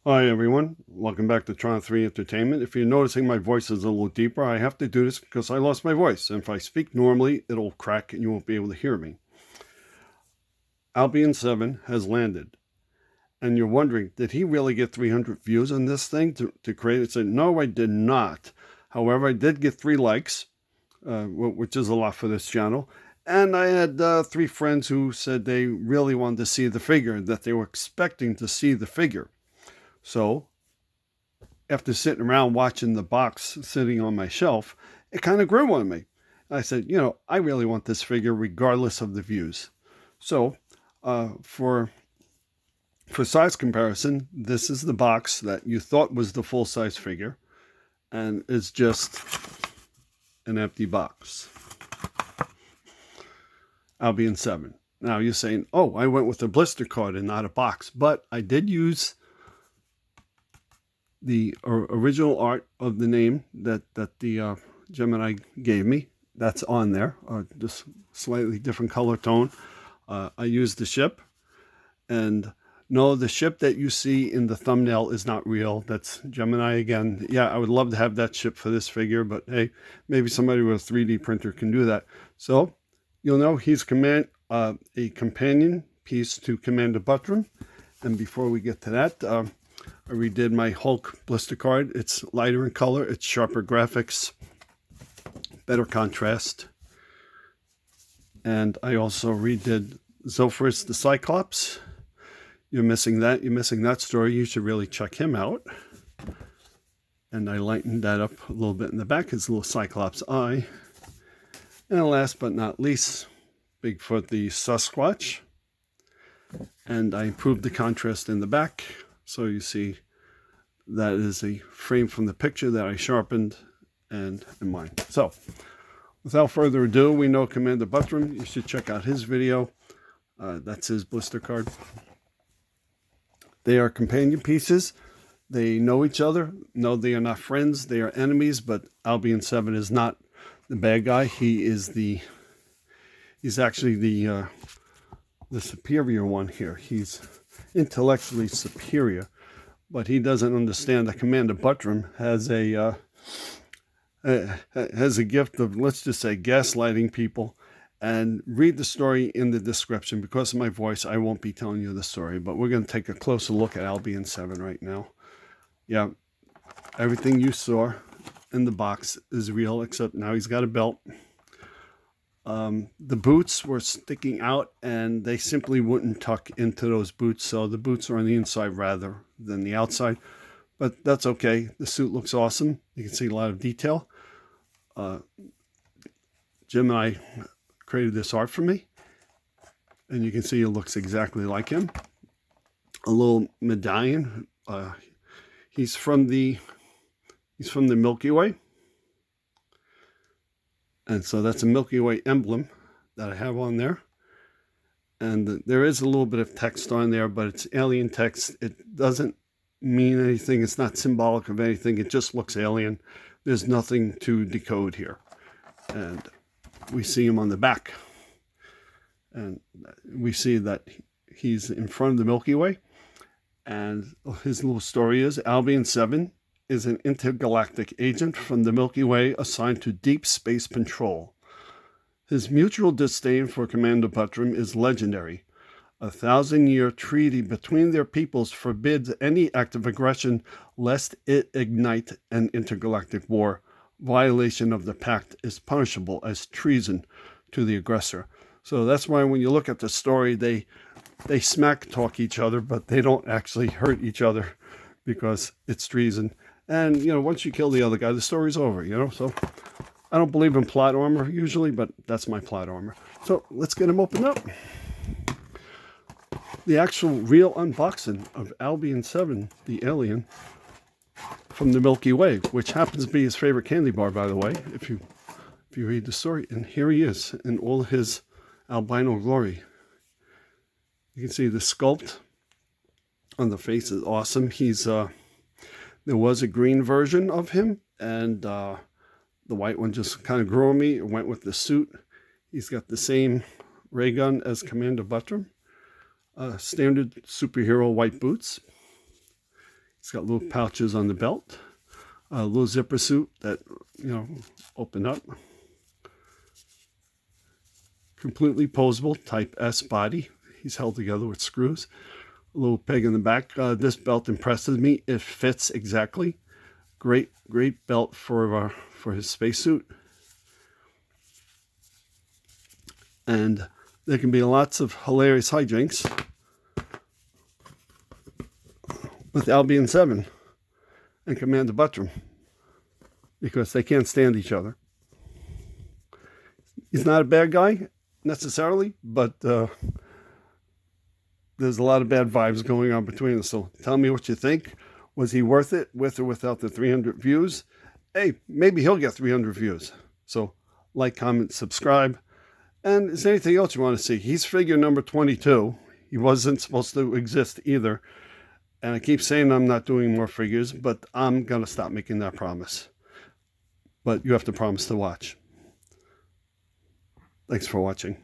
Hi everyone, welcome back to Tron 3 Entertainment. If you're noticing my voice is a little deeper, I have to do this because I lost my voice. And if I speak normally, it'll crack and you won't be able to hear me. ALBION-7 has landed. And you're wondering, did he really get 300 views on this thing to create it? So, no, I did not. However, I did get 3 likes, which is a lot for this channel. And I had 3 friends who said they really wanted to see the figure, that they were expecting to see the figure. So after sitting around watching the box sitting on my shelf, it kind of grew on me. I said, I really want this figure regardless of the views. So for size comparison, this is the box that you thought was the full-size figure, and it's just an empty box. ALBION-7. Now you're saying, oh, I went with a blister card and not a box, but I did use the original art of the name that the Gemini gave me. That's on there, just slightly different color tone. I used the ship, and no, the ship that you see in the thumbnail is not real. That's Gemini again. Yeah, I would love to have that ship for this figure, but hey, maybe somebody with a 3D printer can do that. So you'll know he's a companion piece to Commander Butrum. And before we get to that, I redid my Hulk blister card. It's lighter in color, it's sharper graphics, better contrast. And I also redid Zophorus the Cyclops. You're missing that story. You should really check him out. And I lightened that up a little bit in the back, his little Cyclops eye. And last but not least, Bigfoot the Sasquatch. And I improved the contrast in the back. So you see that is a frame from the picture that I sharpened and in mine. So without further ado, we know Commander Butrum. You should check out his video. That's his blister card. They are companion pieces. They know each other. No, they are not friends. They are enemies, but ALBION-7 is not the bad guy. He's actually the superior one here. He's intellectually superior, but he doesn't understand that Commander Butrum has a gift of, let's just say, gaslighting people. And read the story in the description. Because of my voice, I won't be telling you the story, but we're going to take a closer look at ALBION-7 right now. Yeah, everything you saw in the box is real, except now he's got a belt. The boots were sticking out, and they simply wouldn't tuck into those boots, so the boots are on the inside rather than the outside. But that's okay. The suit looks awesome. You can see a lot of detail. Gemini created this art for me, and you can see it looks exactly like him. A little medallion. He's from the Milky Way, and so that's a Milky Way emblem that I have on there. And there is a little bit of text on there, but it's alien text. It doesn't mean anything. It's not symbolic of anything. It just looks alien. There's nothing to decode here. And we see him on the back. And we see that he's in front of the Milky Way. And his little story is, ALBION-7 is an intergalactic agent from the Milky Way assigned to deep space patrol. His mutual disdain for Commander Butrum is legendary. A 1,000-year treaty between their peoples forbids any act of aggression lest it ignite an intergalactic war. Violation of the pact is punishable as treason to the aggressor. So that's why when you look at the story, they smack talk each other, but they don't actually hurt each other because it's treason. And, once you kill the other guy, the story's over, So I don't believe in plot armor usually, but that's my plot armor. So let's get him opened up. The actual real unboxing of ALBION-7, the alien from the Milky Way, which happens to be his favorite candy bar, by the way, if you read the story. And here he is in all his albino glory. You can see the sculpt on the face is awesome. There was a green version of him, and the white one just kind of grew on me. It went with the suit. He's got the same ray gun as Commander Butrum. Standard superhero white boots. It's got little pouches on the belt. A little zipper suit that, open up. Completely posable, type S body. He's held together with screws. A little peg in the back. This belt impresses me. It fits exactly. Great belt for his spacesuit. And there can be lots of hilarious hijinks with ALBION-7 and Commander Butrum, because they can't stand each other. He's not a bad guy necessarily, but there's a lot of bad vibes going on between us. So tell me what you think. Was he worth it, with or without the 300 views? Hey, maybe he'll get 300 views. So like, comment, subscribe. And is there anything else you want to see? He's figure number 22. He wasn't supposed to exist either. And I keep saying I'm not doing more figures, but I'm going to stop making that promise. But you have to promise to watch. Thanks for watching.